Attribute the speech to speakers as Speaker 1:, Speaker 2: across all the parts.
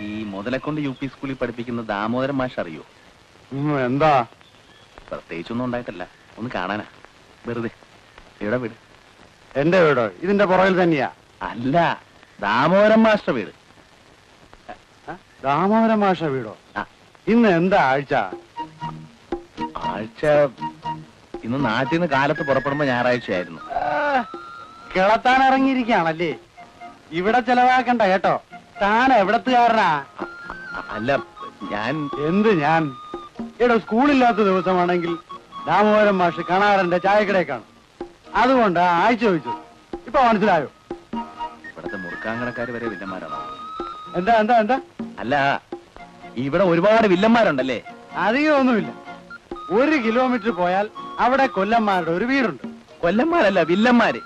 Speaker 1: ഈ Muthalakkondu U P സ്കൂളിൽ പഠിപ്പിക്കുന്ന ദാമോദരൻ മാഷ് അറിയോ?
Speaker 2: എന്താ?
Speaker 1: പ്രത്യേകിച്ചൊന്നും ഉണ്ടായിട്ടല്ല, ഒന്ന് കാണാനാ, വെറുതെ. എവിടെ വീട്?
Speaker 2: എന്റെ വീടോ? ഇതിന്റെ പുറകിൽ തന്നെയാ.
Speaker 1: അല്ല, ദാമോദരൻ മാസ്റ്റർ വീട്.
Speaker 2: ദാമോദരൻ മാഷ വീടോ? ഇന്ന് എന്താ ആഴ്ച?
Speaker 1: ആഴ്ച ഇന്ന് നാട്ടിൽ നിന്ന് കാലത്ത് പുറപ്പെടുമ്പോ ഞായറാഴ്ചയായിരുന്നു.
Speaker 2: കിളത്താൻ ഇറങ്ങിയിരിക്കുകയാണല്ലേ? ഇവിടെ ചെലവാക്കണ്ട കേട്ടോ. താൻ എവിടത്തുകാരനാ?
Speaker 1: അല്ല, ഞാൻ
Speaker 2: ഞാൻ ഇവിടെ സ്കൂളില്ലാത്ത ദിവസമാണെങ്കിൽ ദാമോദരൻ മാഷ് കണാരന്റെ ചായക്കടയിൽ കാണും. അതുകൊണ്ട് ആഴ്ച ചോദിച്ചു. ഇപ്പൊ മനസ്സിലായോ?
Speaker 1: ഇവിടത്തെ മുറുക്കാങ്കടക്കാർ വരെ വില്ലന്മാരാണോ?
Speaker 2: എന്താ എന്താ എന്താ?
Speaker 1: അല്ല, ഇവിടെ ഒരുപാട് വില്ലന്മാരുണ്ടല്ലേ?
Speaker 2: അധികമൊന്നുമില്ല. 1 കിലോമീറ്റർ പോയാൽ അവിടെ കൊല്ലന്മാരുടെ ഒരു വീടുണ്ട്.
Speaker 1: കൊല്ലന്മാരല്ല, വില്ലന്മാര്.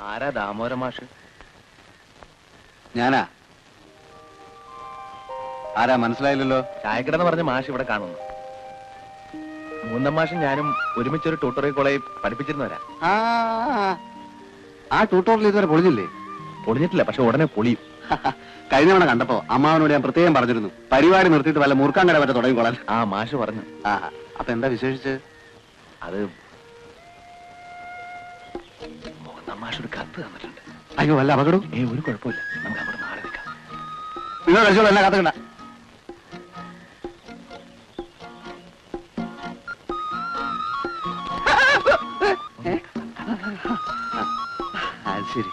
Speaker 1: ആരാ ദാമോദരൻ മാഷ്?
Speaker 2: ഞാനാ. ആരാ മനസ്സിലായില്ലല്ലോ?
Speaker 1: ചായക്കടന്ന് പറഞ്ഞ മാഷ് ഇവിടെ കാണുന്നു. മൂന്നാം മാഷും ഞാനും ഒരുമിച്ചൊരു ട്യൂട്ടോറിയൽ കോളേജിൽ പഠിപ്പിച്ചിരുന്നവരാ.
Speaker 2: ആ ട്യൂട്ടോറിയൽ ഇതുവരെ പൊളിഞ്ഞില്ലേ?
Speaker 1: പൊളിഞ്ഞിട്ടില്ല, പക്ഷെ ഉടനെ പൊളിയും.
Speaker 2: കഴിഞ്ഞ തവണ കണ്ടപ്പോ അമ്മാവനോട് ഞാൻ പ്രത്യേകം പറഞ്ഞിരുന്നു, പരിപാടി നിർത്തിയിട്ട് വല്ല മുറുക്കാങ്കട മറ്റേ തുടങ്ങിക്കോളാൻ.
Speaker 1: മാഷ് പറഞ്ഞു.
Speaker 2: അപ്പൊ എന്താ വിശേഷിച്ച്?
Speaker 1: അത് മൂന്നാം മാഷ് ഒരു കത്ത് തന്നിട്ടുണ്ട്.
Speaker 2: അയ്യോ, വല്ല അപകടവും?
Speaker 1: ഒരു കുഴപ്പമില്ല, നമുക്ക് അവിടെ മാറി നിൽക്കാം.
Speaker 2: നിങ്ങൾ കഴിച്ചോളൂ, എല്ലാം കത്തുകണ്ട. ശരി.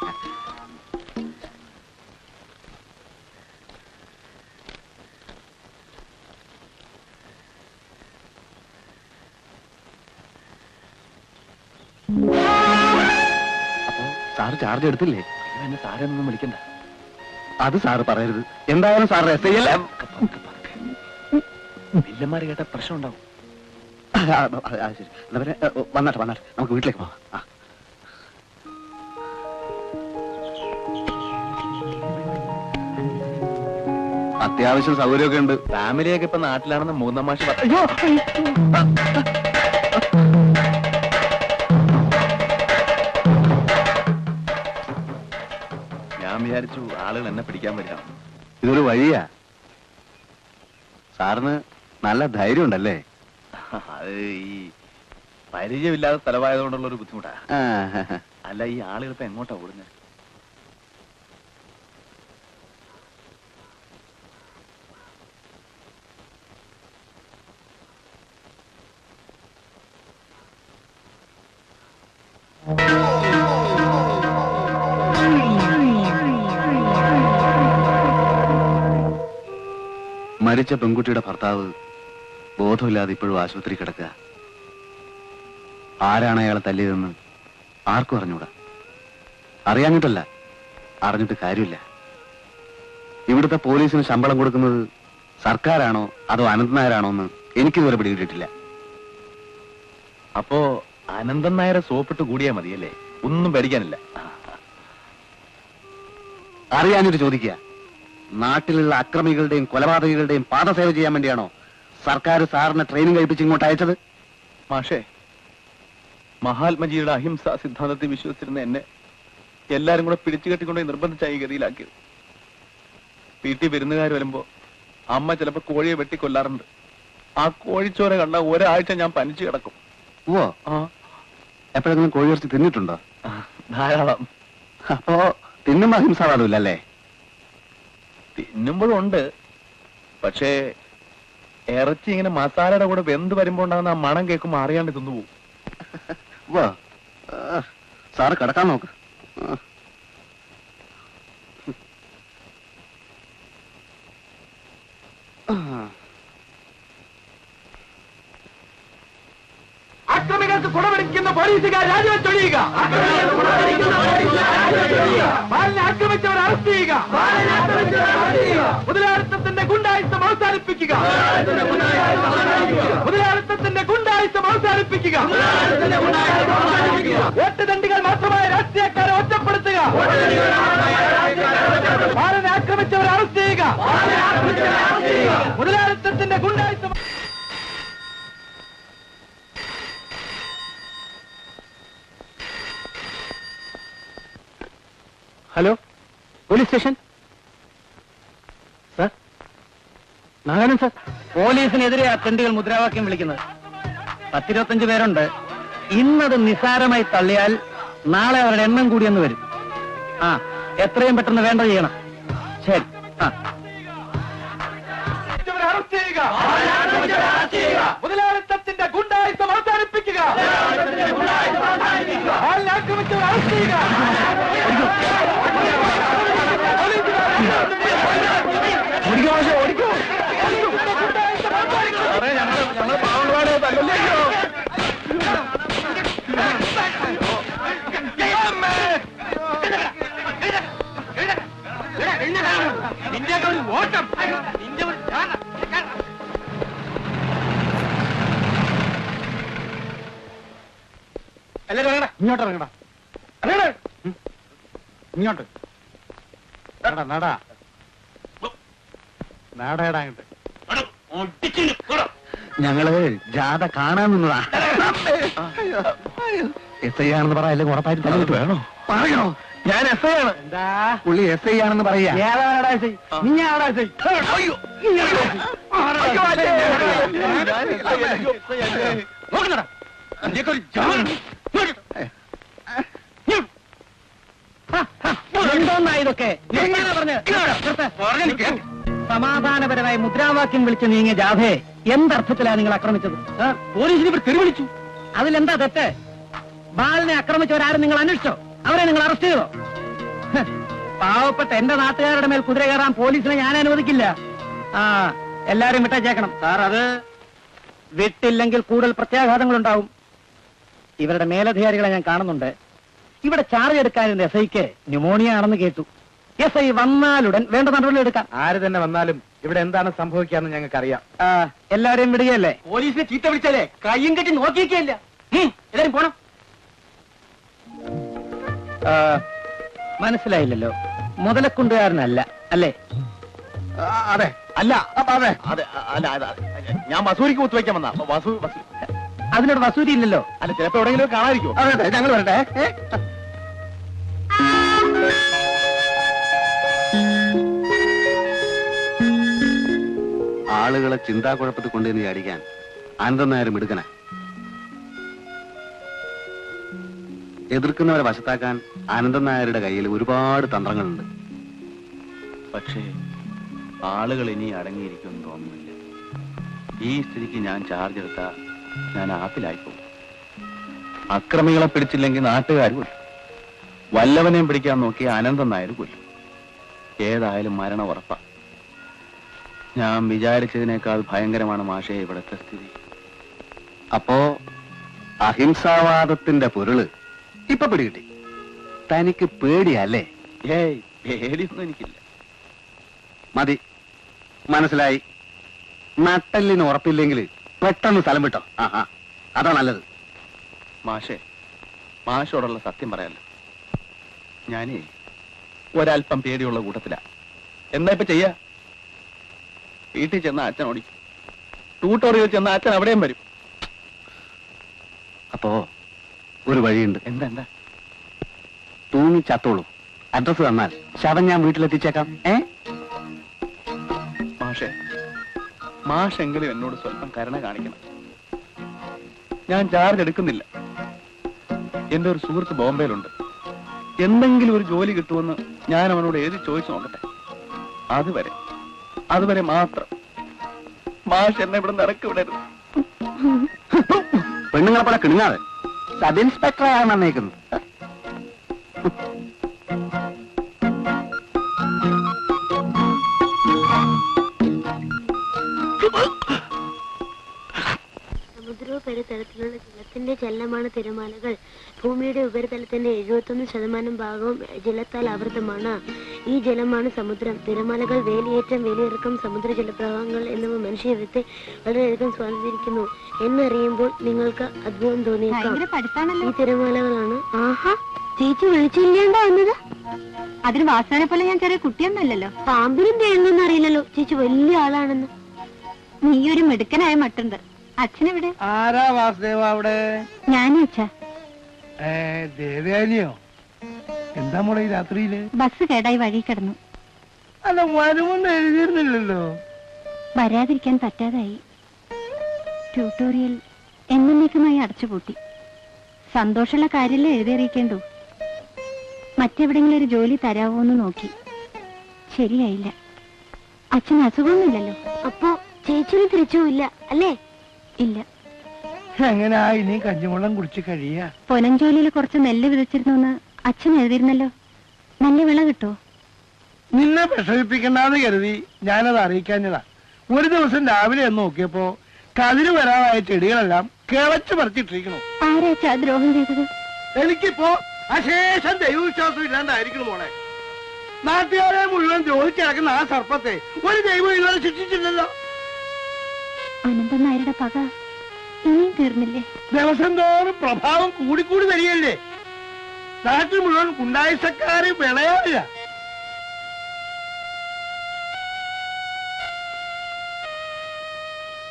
Speaker 2: അപ്പോ സാറ് ചാർജ് എടുത്തില്ലേ?
Speaker 1: എന്നെ സാറൊന്നും വിളിക്കണ്ട.
Speaker 2: അത് സാറ് പറയരുത്. എന്തായാലും സാറ് എസ് ഐ അല്ലേ?
Speaker 1: വില്ലന്മാര് കേട്ട പ്രശ്നം ഉണ്ടാവും.
Speaker 2: ശരി, വന്നാട്ടെ നമുക്ക് വീട്ടിലേക്ക് പോവാം. അത്യാവശ്യം സൗകര്യമൊക്കെ ഉണ്ട്.
Speaker 1: ഫാമിലിയൊക്കെ ഇപ്പൊ നാട്ടിലാണെന്ന് മൂന്നാം മാഷ് ഞാൻ വിചാരിച്ചു ആളുകൾ എന്നെ പിടിക്കാൻ വരിക.
Speaker 2: ഇതൊരു വഴിയാ. സാറിന് നല്ല ധൈര്യം ഉണ്ടല്ലേ?
Speaker 1: അത് ഈ പരിചയമില്ലാത്ത സ്ഥലമായതുകൊണ്ടുള്ള ഒരു ബുദ്ധിമുട്ടാ. അല്ല, ഈ ആളുകൾ ഇപ്പൊ എങ്ങോട്ടാ ഓടുന്നത്?
Speaker 2: മരിച്ച പെൺകുട്ടിയുടെ ഭർത്താവ് ബോധമില്ലാതെ ഇപ്പോഴും ആശുപത്രി കിടക്കുക. ആരാണ് അയാളെ തല്ലിയതെന്ന് ആർക്കും അറിഞ്ഞൂടാ. അറിയാഞ്ഞിട്ടല്ല, അറിഞ്ഞിട്ട് കാര്യമില്ല. ഇവിടുത്തെ പോലീസിന് ശമ്പളം കൊടുക്കുന്നത് സർക്കാരാണോ അതോ അനന്തൻ നായരാണോ എന്ന് എനിക്കിതുവരെ പിടികിട്ടിട്ടില്ല.
Speaker 1: അപ്പോ അനന്തൻ നായരെ സോപ്പിട്ട് കൂടിയാ മതിയല്ലേ? ഒന്നും പേടിക്കാനില്ല.
Speaker 2: അറിയാഞ്ഞിട്ട് ചോദിക്കുക. നാട്ടിലുള്ള അക്രമികളുടെയും കൊലപാതകികളുടെയും പാദസേവ ചെയ്യാൻ വേണ്ടിയാണോ സർക്കാർ സാറിനെ ട്രെയിനിങ് കഴിപ്പിച്ച് ഇങ്ങോട്ട് അയച്ചത്?
Speaker 1: മാഷേ, മഹാത്മജിയുടെ അഹിംസാ സിദ്ധാന്തത്തിൽ വിശ്വസിച്ചിരുന്ന എന്നെ എല്ലാരും കൂടെ പിടിച്ചു കെട്ടിക്കൊണ്ടേ നിർബന്ധിച്ചായി ഗതിയിലാക്കിയത്. വീട്ടിൽ വിരുന്നുകാർ വരുമ്പോ അമ്മ ചിലപ്പോ കോഴിയെ വെട്ടിക്കൊല്ലാറുണ്ട്. ആ കോഴിച്ചോര കണ്ട ഒരാഴ്ച ഞാൻ പനിച്ചു കിടക്കും.
Speaker 2: ഓ, എപ്പോഴെങ്കിലും കോഴി ഇറച്ചി തിന്നിട്ടുണ്ടോ?
Speaker 1: ധാരാളം.
Speaker 2: അപ്പോ തിന്നുമ്പോ അഹിംസാവാദമില്ലല്ലേ?
Speaker 1: തിന്നുമ്പോഴും ഉണ്ട്. പക്ഷേ ഇറച്ചി ഇങ്ങനെ മസാലയുടെ കൂടെ വെന്ത് വരുമ്പോ ഉണ്ടാകുന്ന ആ മണം കേൾക്കുമ്പോ അറിയാണ്ട് തിന്നുപോകും.
Speaker 2: സാറ് കിടക്കാൻ നോക്ക്.
Speaker 3: അക്രമികൾക്ക് കുടപിടിക്കുന്ന പോലീസുകാർ രാജിവെച്ചൊഴിയുക. ബാലനെ ആക്രമിച്ചവർ അറസ്റ്റ് ചെയ്യുക. മുതലാളിത്തത്തിന്റെ ഗുണ്ടായുസം അവസാനിപ്പിക്കുക. മുതലാളിത്തത്തിന്റെ ഗുണ്ടായുസം അവസാനിപ്പിക്കുക. വോട്ടുതണ്ടികൾ മാത്രമായ രാഷ്ട്രീയക്കാരെ ഒറ്റപ്പെടുത്തുക. ബാലനെ ആക്രമിച്ചവർ അറസ്റ്റ് ചെയ്യുക. മുതലാളിത്തത്തിന്റെ ഗുണ്ടായുസം hello, police station sir. Narayanan sir.
Speaker 4: പോലീസിനെതിരെ ആ തെണ്ടുകൾ മുദ്രാവാക്യം വിളിക്കുന്നത് 10-25 പേരുണ്ട്. ഇന്നത് നിസ്സാരമായി തള്ളിയാൽ നാളെ അവരുടെ എണ്ണം കൂടിയെന്ന് വരും. ആ, എത്രയും പെട്ടെന്ന് വേണ്ടത് ചെയ്യണം. ശരി. ആ,
Speaker 3: മുതലാളിത്തത്തിന്റെ ഗുണ്ടായിസം അവസാനിപ്പിക്കുക. ആക്രമിച്ചവർ അറസ്റ്റ് ചെയ്യുക. ഓടിക്കോ. ഞങ്ങൾ പാവങ്ങളാണ്, തല്ലല്ലോ. നിന്റെ ഒരു ഓട്ടം, നിന്റെ ഒരു എല്ലാരും ഇറങ്ങടാ. ഇങ്ങോട്ട് ഇറങ്ങടാ. ഇങ്ങോട്ട് നടാ നാടേടാ അങ്ങോട്ട്.
Speaker 2: ഞങ്ങള് ജാഥ കാണാൻ നിന്നതാ. SI ആണെന്ന് പറയാ, അല്ലെങ്കിൽ ഉറപ്പായിട്ട് വേണോ പറയണോ?
Speaker 1: ഞാൻ SI ആണ്.
Speaker 3: എന്താ
Speaker 2: പുള്ളി SI ആണെന്ന് പറയാ.
Speaker 3: ഏതാടാ SI? നിഞ്ഞാടാ SI? നോക്കണടാ.
Speaker 4: എന്തോന്നാ ഇതൊക്കെ? സമാധാനപരമായി മുദ്രാവാക്യം വിളിച്ച് നീങ്ങിയ ജാഥയെ എന്തർത്ഥത്തിലാണ് നിങ്ങൾ ആക്രമിച്ചത്?
Speaker 3: പോലീസിനെ ഇവർ തെരുവിളിച്ചു.
Speaker 4: അതിലെന്താ തെറ്റ്? ബാലിനെ ആക്രമിച്ചവരാരും നിങ്ങൾ അന്വേഷിച്ചോ? അവരെ നിങ്ങൾ അറസ്റ്റ് ചെയ്തോ? പാവപ്പെട്ട എന്റെ നാട്ടുകാരുടെ മേൽ കുതിര കയറാൻ പോലീസിനെ ഞാൻ അനുവദിക്കില്ല. ആ, എല്ലാരും വിട്ടേച്ചേക്കണം. സാർ, അത് വിട്ടില്ലെങ്കിൽ കൂടുതൽ പ്രത്യാഘാതങ്ങൾ ഉണ്ടാവും. ഇവരുടെ മേലധികാരികളെ ഞാൻ കാണുന്നുണ്ട്. ഇവിടെ ചാർജ് എടുക്കാനിരുന്ന SIക്ക് ന്യൂമോണിയ ആണെന്ന് കേട്ടു. SI വന്നാലുടൻ വേണ്ട നടപടി എടുക്കാം.
Speaker 3: ആര് തന്നെ വന്നാലും ഇവിടെ എന്താണ് സംഭവിക്കാന്ന് ഞങ്ങൾക്ക് അറിയാം.
Speaker 4: എല്ലാരെയും വിടുകയല്ലേ?
Speaker 3: പോലീസിനെ ചീത്ത വിളിച്ചാലേ കയ്യും കെട്ടി നോക്കിയിരിക്കല്ല. എല്ലാരും പോണം.
Speaker 4: മനസ്സിലായില്ലല്ലോ. മുതലക്കുണ്ടുകാരനല്ല അല്ലേ?
Speaker 1: അതെ. അല്ല അതെ അതെ അല്ല ഞാൻ വസൂരിക്ക് കുത്തുവയ്ക്കാൻ വന്നാ.
Speaker 4: അതിനോട് വസൂരി ഇല്ലല്ലോ.
Speaker 1: അല്ല, ചിലപ്പോ എവിടെയെങ്കിലും കാണാതിരിക്കും.
Speaker 2: അതെ അതെ, ഞങ്ങൾ വരട്ടെ. ആളുകളെ ചിന്താക്കുഴപ്പത്തിൽ കൊണ്ടുവന്ന് ചാടിക്കാൻ അനന്തൻ നായരും എടുക്കണ. എതിർക്കുന്നവരെ വശത്താക്കാൻ അനന്തൻ നായരുടെ കയ്യിൽ ഒരുപാട് തന്ത്രങ്ങളുണ്ട്.
Speaker 1: പക്ഷേ ആളുകൾ ഇനി അടങ്ങിയിരിക്കുമെന്ന് തോന്നുന്നില്ല. ഈ സ്ഥിതിക്ക് ഞാൻ ചാർജ് എടുത്താ ഞാൻ ആപ്പിലായിപ്പോകും. അക്രമികളെ പിടിച്ചില്ലെങ്കിൽ നാട്ടുകാർ കൊല്ലും. വല്ലവനെയും പിടിക്കാൻ നോക്കി അനന്തൻ നായർ കൊല്ലും. ഏതായാലും മരണം ഉറപ്പാ. ഞാൻ വിചാരിച്ചതിനേക്കാൾ ഭയങ്കരമാണ് മാഷേ ഇവിടുത്തെ സ്ഥിതി.
Speaker 2: അപ്പോ അഹിംസാവാദത്തിന്റെ പൊരുള് ഇപ്പൊ പിടികിട്ടി. തനിക്ക് പേടിയല്ലേ?
Speaker 1: ഏയ്, പേടിയൊന്നും എനിക്കില്ല.
Speaker 2: മതി, മനസ്സിലായി. നട്ടലിന് ഉറപ്പില്ലെങ്കിൽ പെട്ടെന്ന് സ്ഥലം വിട്ടോ. അതാ നല്ലത്.
Speaker 1: മാഷേ, മാഷോടുള്ള സത്യം പറയാലോ, ഞാനേ ഒരല്പം പേടിയുള്ള കൂട്ടത്തിലാ. എന്താ ഇപ്പൊ ചെയ്യാ? വീട്ടിൽ ചെന്ന അച്ഛൻ ഓടിക്കും, ട്യൂട്ടോറിയൽ ചെന്ന അച്ഛൻ അവിടെയും വരും.
Speaker 2: അപ്പോ ഒരു വഴിയുണ്ട്.
Speaker 1: എന്താ എന്താ?
Speaker 2: തൂങ്ങി ചത്തോളൂ. അഡ്രസ് തന്നാൽ ശവം ഞാൻ വീട്ടിലെത്തിച്ചേക്കാം.
Speaker 1: മാഷേ, മാഷെങ്കിലും എന്നോട് സ്വല്പം കരുണ കാണിക്കണം. ഞാൻ ചാർജ് എടുക്കുന്നില്ല. എന്റെ ഒരു സുഹൃത്ത് ബോംബെയിലുണ്ട്. എന്തെങ്കിലും ഒരു ജോലി കിട്ടുമെന്ന് ഞാൻ അവനോട് എഴുതി ചോദിച്ചു നോക്കട്ടെ. അതുവരെ മാത്രം മാഷ് എന്നെ ഇവിടെ നിറക്കി വിടരുത്.
Speaker 2: പെണ്ണുങ്ങളെ പോലെ കിണുങ്ങാതെ. സബ് ഇൻസ്പെക്ടറാണ് വന്നേക്കുന്നത്.
Speaker 5: സമുദ്രോപരിതലത്തിലുള്ള ജലത്തിന്റെ ചലനമാണ് തിരമാലകൾ. ഭൂമിയുടെ ഉപരിതലത്തിന്റെ 71% ഭാഗവും ജലത്താൽ ആവൃതമാണ്. ഈ ജലമാണ് സമുദ്രം. തിരമാലകൾ, വേലിയേറ്റം, വേലിയിറക്കം, സമുദ്ര ജലപ്രവാഹങ്ങൾ എന്നിവ മനുഷ്യജീവിതത്തെ വളരെയധികം സ്വാധീനിക്കുന്നു എന്നറിയുമ്പോൾ നിങ്ങൾക്ക് അത്ഭുതം തോന്നിയേക്കാം. ഈ തിരമാലകളാണ്. ആഹാ, ചേച്ചി വിളിച്ചില്ലേണ്ടാ വന്നത്?
Speaker 6: അതിന് വാസനെ പോലെ ഞാൻ ചെറിയ കുട്ടിയൊന്നുമല്ലല്ലോ.
Speaker 5: പാമ്പിനും തേങ്ങൊന്നും അറിയില്ലല്ലോ. ചേച്ചി വലിയ ആളാണെന്ന്.
Speaker 6: നീ ഒരു മിടുക്കനായ മട്ടുണ്ട്. അച്ഛനെവിടെ?
Speaker 3: ആരാ വാസുദേവ അവിടെ?
Speaker 6: ഞാനും അച്ഛ.
Speaker 3: ദേവയാനിയോ? എന്താ എന്താ മോളെ ഈ രാത്രിയില്?
Speaker 6: ബസ് കേടായി വഴി കിടന്നു.
Speaker 3: അല്ല, വരുമെന്ന് എഴുതിയിരുന്നില്ലല്ലോ.
Speaker 6: വരാതിരിക്കാൻ പറ്റാതായി. ട്യൂട്ടോറിയൽ എന്നേക്കുമായി അടച്ചുപൂട്ടി. സന്തോഷമുള്ള കാര്യമല്ലേ എഴുതിയറിയിക്കേണ്ടു. മറ്റെവിടെങ്കിലും ഒരു ജോലി തരാവോന്ന് നോക്കി. ശരിയായില്ല. അച്ഛൻ അസുഖമൊന്നുമില്ലല്ലോ.
Speaker 5: അപ്പോ ചേച്ചിന് തിരിച്ചുമില്ല അല്ലേ?
Speaker 6: ഇല്ല.
Speaker 3: എങ്ങനാ ഇനി കഞ്ഞിവെള്ളം കുടിച്ച് കഴിയാ?
Speaker 6: പൊനഞ്ചോലിയിൽ കുറച്ച് നെല്ല് വിതച്ചിരുന്നു അച്ഛൻ എഴുതിയിരുന്നല്ലോ. നല്ല വിള കിട്ടുമോ?
Speaker 3: നിന്നെ വിഷമിപ്പിക്കണ്ടെന്ന് കരുതി ഞാനത് അറിയിക്കാഞ്ഞതാ. ഒരു ദിവസം രാവിലെ എന്ന് നോക്കിയപ്പോ കതിര് വരാനായ ചെടികളെല്ലാം കിളച്ചു പറിച്ചിട്ടിരിക്കണു.
Speaker 6: ആരാച്ചാ ദ്രോഹം ചെയ്തത്?
Speaker 3: എനിക്കിപ്പോ അശേഷം ദൈവവിശ്വാസം ഇല്ലാണ്ടായിരിക്കണം മോളെ. നാട്ടുകാരെ മുഴുവൻ ദ്രോഹിച്ചിടക്കുന്ന ആ സർപ്പത്തെ ഒരു ദൈവം ഇതുവരെ ശിക്ഷിച്ചില്ലല്ലോ.
Speaker 6: അനന്തൻ നായരുടെ പക ഇനിയും തീർന്നില്ലേ?
Speaker 3: ദിവസം തോറും പ്രഭാവം കൂടിക്കൂടി വരികയല്ലേ. നാട്ടിൽ മുഴുവൻ ഗുണ്ടായിസക്കാര് വിളയാറില്ല.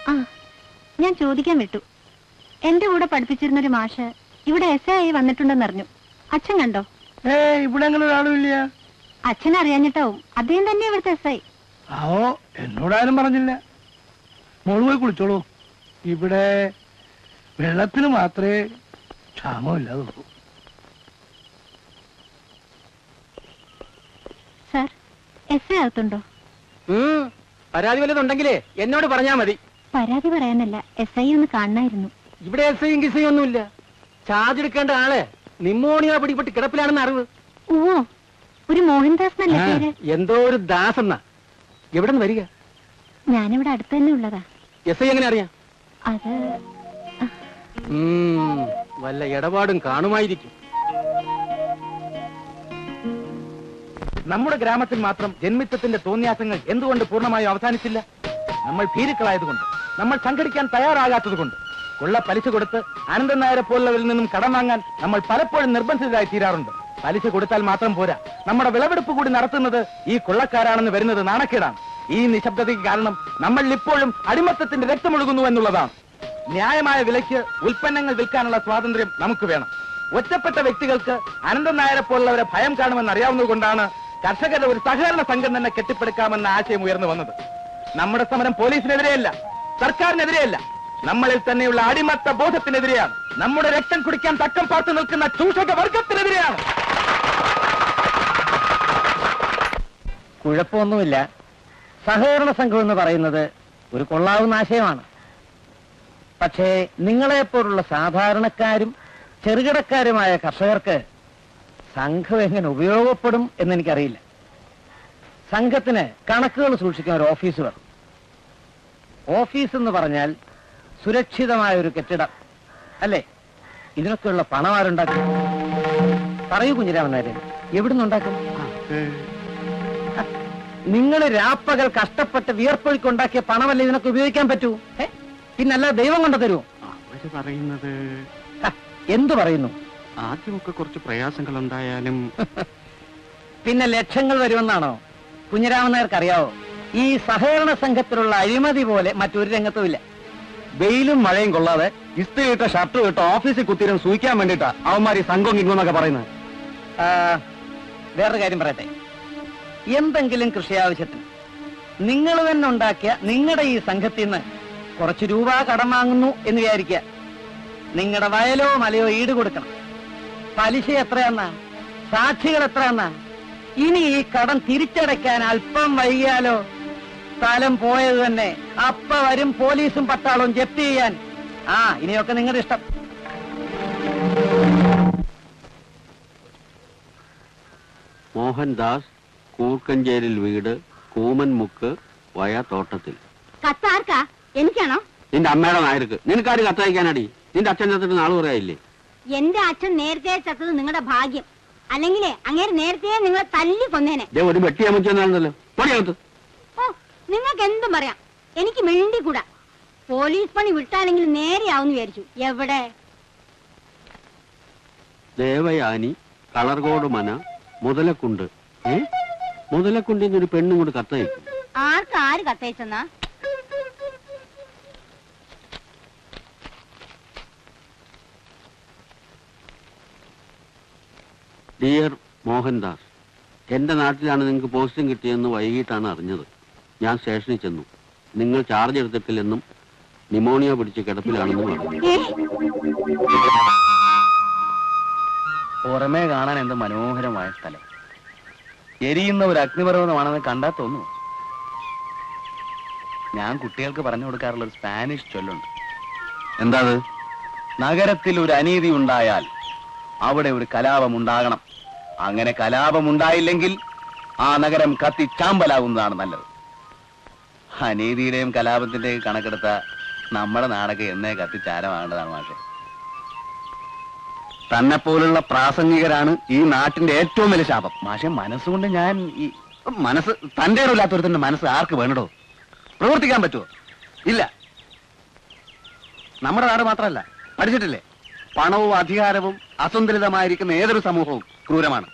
Speaker 6: ആ, ഞാൻ ചോദിക്കാൻ വിട്ടു. എന്റെ കൂടെ പഠിപ്പിച്ചിരുന്നൊരു മാഷ് ഇവിടെ എസ് ആയി വന്നിട്ടുണ്ടെന്നറിഞ്ഞു. അച്ഛൻ കണ്ടോ?
Speaker 3: ഇവിടെ അങ്ങനെ ഒരാളും ഇല്ല.
Speaker 6: അച്ഛൻ അറിയാഞ്ഞിട്ടാവും അദ്ദേഹം തന്നെ ഇവിടുത്തെ എസ് ആയി.
Speaker 3: ആവോ, എന്നോടാരും പറഞ്ഞില്ല. മോള് പോയി കുളിച്ചോളൂ. ഇവിടെ വെള്ളത്തിന് മാത്രമേ ക്ഷാമമില്ലാതുള്ളൂ.
Speaker 6: സാർ, എസ് ഐ അകത്തുണ്ടോ?
Speaker 4: പരാതി വല്ലതുണ്ടെങ്കിലേ എന്നോട് പറഞ്ഞാ മതി.
Speaker 6: പരാതി പറയാനല്ല, എസ് ഐ ഒന്ന് കാണണമായിരുന്നു.
Speaker 4: ഇവിടെ എസ് ഐയും കിസയും ഒന്നുമില്ല. ചാർജ് എടുക്കേണ്ട ആള് നിമോണിയ പിടിപെട്ട് കിടപ്പിലാണെന്ന് അറിവ്.
Speaker 6: ഓ, ഒരു മോഹൻദാസ് എന്നല്ല പേര്?
Speaker 4: എന്തോ ഒരു ദാസ് എന്നാ. എവിടെ നിന്ന് വരിക?
Speaker 6: ഞാനിവിടെ അടുത്ത് തന്നെ ഉള്ളതാ.
Speaker 4: എസ് ഐ എങ്ങനെ അറിയാം?
Speaker 6: അത്
Speaker 4: വല്ല ഇടപാടും കാണുമായിരിക്കും. നമ്മുടെ ഗ്രാമത്തിൽ മാത്രം ജന്മിത്വത്തിന്റെ തോന്നിയാസങ്ങൾ എന്തുകൊണ്ട് പൂർണ്ണമായും അവസാനിച്ചില്ല? നമ്മൾ ഭീരുക്കളായതുകൊണ്ട്, നമ്മൾ സംഘടിക്കാൻ തയ്യാറാകാത്തത് കൊണ്ട്, ഉള്ള പലിശ കൊടുത്ത് അനന്തൻ നായരെ പോലുള്ളവരിൽ നിന്നും കടം വാങ്ങാൻ നമ്മൾ പലപ്പോഴും നിർബന്ധിതരായി തീരാറുണ്ട്. പലിശ കൊടുത്താൽ മാത്രം പോരാ, നമ്മുടെ വിളവെടുപ്പ് കൂടി നടത്തുന്നത് ഈ കൊള്ളക്കാരാണെന്ന് വരുന്നത് നാണക്കേടാണ്. ഈ നിശബ്ദതയ്ക്ക് കാരണം നമ്മൾ ഇപ്പോഴും അടിമത്തത്തിന്റെ രക്തമൊഴുകുന്നു എന്നുള്ളതാണ്. ന്യായമായ വിലയ്ക്ക് ഉൽപ്പന്നങ്ങൾ വിൽക്കാനുള്ള സ്വാതന്ത്ര്യം നമുക്ക് വേണം. ഒറ്റപ്പെട്ട വ്യക്തികൾക്ക് അനന്തൻ നായരെ പോലുള്ളവരെ ഭയം കാണുമെന്ന് അറിയാവുന്നത് കൊണ്ടാണ് കർഷകരുടെ ഒരു സഹകരണ സംഘം തന്നെ കെട്ടിപ്പടുക്കാമെന്ന ആശയം ഉയർന്നു വന്നത്. നമ്മുടെ സമരം പോലീസിനെതിരെയല്ല, സർക്കാരിനെതിരെയല്ല, നമ്മളിൽ തന്നെയുള്ള അടിമത്ത ബോധത്തിനെതിരെയാണ്. നമ്മുടെ രക്തം കുടിക്കാൻ തക്കം പാർത്തു നിൽക്കുന്ന ചൂഷക വർഗത്തിനെതിരെയാണ്. കുഴപ്പമൊന്നുമില്ല. സഹകരണ സംഘം എന്ന് പറയുന്നത് ഒരു കൊള്ളാവുന്ന ആശയമാണ്. പക്ഷേ നിങ്ങളെപ്പോലുള്ള സാധാരണക്കാരും ചെറുകിടക്കാരുമായ കർഷകർക്ക് സംഘം എങ്ങനെ ഉപയോഗപ്പെടും എന്നെനിക്കറിയില്ല. സംഘത്തിന് കണക്കുകൾ സൂക്ഷിക്കാൻ ഒരു ഓഫീസ് വേണം. ഓഫീസ് എന്ന് പറഞ്ഞാൽ സുരക്ഷിതമായ ഒരു കെട്ടിടം അല്ലേ? ഇതിനൊക്കെയുള്ള പണം ആരുണ്ടാക്കും? പറയൂ കുഞ്ഞിരാമൻ നായരെ, എവിടുന്നുണ്ടാക്കും? നിങ്ങൾ രാപ്പകൽ കഷ്ടപ്പെട്ട് വിയർപ്പൊഴിക്കുണ്ടാക്കിയ പണമല്ലേ ഇതിനൊക്കെ ഉപയോഗിക്കാൻ പറ്റൂ? പിന്നല്ല ദൈവം കൊണ്ട് തരുമോ?
Speaker 2: അവര് പറയുന്നത്
Speaker 6: എന്തു പറയുന്നു?
Speaker 2: ആദ്യമൊക്കെ കുറച്ച് പ്രയാസങ്ങൾ ഉണ്ടായാലും
Speaker 6: പിന്നെ ലക്ഷങ്ങൾ വരുമെന്നാണോ കുഞ്ഞിരാമൻ നായർക്ക് അറിയാവോ? ഈ സഹകരണ സംഘത്തിലുള്ള അഴിമതി പോലെ മറ്റൊരു രംഗത്തുമില്ല.
Speaker 2: വെയിലും മഴയും കൊള്ളാതെ ഇസ്ത്രി ഇട്ട ഷർട്ട് ഇട്ട് ഓഫീസിൽ കുത്തിരും സൂഹിക്കാൻ വേണ്ടിട്ടാ അവന്മാർ ഈ സംഘം കിട്ടുന്നൊക്കെ പറയുന്നത്.
Speaker 6: വേറൊരു കാര്യം പറയട്ടെ. എന്തെങ്കിലും കൃഷി ആവശ്യത്തിന് നിങ്ങൾ തന്നെ ഉണ്ടാക്കിയ നിങ്ങളുടെ ഈ സംഘത്തിൽ നിന്ന് കുറച്ച് രൂപ കടം വാങ്ങുന്നു എന്ന് വിചാരിക്കുക. നിങ്ങളുടെ വയലോ മലയോ ഈട് കൊടുക്കണം. പലിശ എത്രയാന്നാ? സാക്ഷികൾ എത്രയാന്നാ? ഇനി ഈ കടം തിരിച്ചടയ്ക്കാൻ അല്പം വൈകിയാലോ സ്ഥലം പോയത് തന്നെ. അപ്പ വരും പോലീസും പട്ടാളവും ജപ്തി ചെയ്യാൻ. ഇനിയൊക്കെ നിങ്ങളുടെ ഇഷ്ടം.
Speaker 7: മോഹൻദാസ്, കൂർക്കഞ്ചേരിൽ വീട്, കൂമൻമുക്ക്, വയ തോട്ടത്തിൽ.
Speaker 6: കത്താർക്കാ? എനിക്കാണോ?
Speaker 7: നിന്റെ അമ്മയുടെ നായർക്ക്. നിനക്കാര് കത്തയക്കാനടി? നിന്റെ അച്ഛൻ ചത്തിട്ട് നാള് പറയായില്ലേ?
Speaker 6: എന്റെ അച്ഛൻ നേരത്തെ ചത്തത് നിങ്ങളുടെ ഭാഗ്യം. അല്ലെങ്കിലേ അങ്ങേര് നേരത്തെ നിങ്ങളെ തല്ലി കൊന്നേനെ.
Speaker 7: ഒരു വെട്ടി അമ്മച്ചെന്നാണല്ലോ പണിയകത്ത്.
Speaker 6: ഓ, നിങ്ങൾക്ക് എന്തും പറയാം, എനിക്ക് മിണ്ടിക്കൂടാ. പോലീസ് പണി വിട്ടാലെങ്കിൽ നേരെയാവുന്ന് വിചാരിച്ചു. എവിടെ?
Speaker 7: ദേവയാനി, കളർകോട് മന, മുതലക്കുണ്ട്. മുതലക്കുണ്ടിൽ ഒരു പെണ്ണും കൂടി കത്തയക്കും.
Speaker 6: ആര് കത്തയച്ചെന്നാ?
Speaker 7: ഡിയർ മോഹൻദാസ്. എന്റെ നാട്ടിലാണ് നിങ്ങൾക്ക് പോസ്റ്റിംഗ് കിട്ടിയെന്ന് വൈകിട്ടാണ് അറിഞ്ഞത്. ഞാൻ സ്റ്റേഷനിൽ ചെന്നു. നിങ്ങൾ ചാർജ് എടുത്തിട്ടില്ലെന്നും നിമോണിയ പിടിച്ച് കിടപ്പിലാണെന്നും പറഞ്ഞു.
Speaker 2: പുറമേ കാണാൻ എന്ത് മനോഹരമായ സ്ഥലം. എരിയുന്ന ഒരു അഗ്നിപർവ്വതമാണെന്ന് കണ്ടാ തോന്നുന്നു. ഞാൻ കുട്ടികൾക്ക് പറഞ്ഞു കൊടുക്കാറുള്ള ഒരു സ്പാനിഷ് ചൊല്ലുണ്ട്. എന്താ അത്? നഗരത്തിൽ ഒരു അനീതി ഉണ്ടായാൽ അവിടെ ഒരു കലാപം ഉണ്ടാകണം. അങ്ങനെ കലാപം ഉണ്ടായില്ലെങ്കിൽ ആ നഗരം കത്തി ചാമ്പലാകുന്നതാണ് നല്ലത്. അനീതിയുടെയും കലാപത്തിന്റെയും കണക്കെടുത്ത നമ്മുടെ നാടൊക്കെ എന്നേ കത്തിച്ചാരമാകേണ്ടതാണ് മാഷെ. തന്നെ പോലുള്ള പ്രാസംഗികരാണ് ഈ നാട്ടിന്റെ ഏറ്റവും വലിയ ശാപം. മാഷെ, മനസ്സുകൊണ്ട് ഞാൻ ഈ മനസ്സ് തന്റെ ഇടമില്ലാത്തൊരുത്തന്റെ മനസ്സ് ആർക്ക് വേണടോ? പ്രവർത്തിക്കാൻ പറ്റുമോ? ഇല്ല. നമ്മുടെ നാട് മാത്രമല്ല, പഠിച്ചിട്ടില്ലേ, പണവും അധികാരവും അസന്തുലിതമായിരിക്കുന്ന ഏതൊരു സമൂഹവും ക്രൂരമാണ്.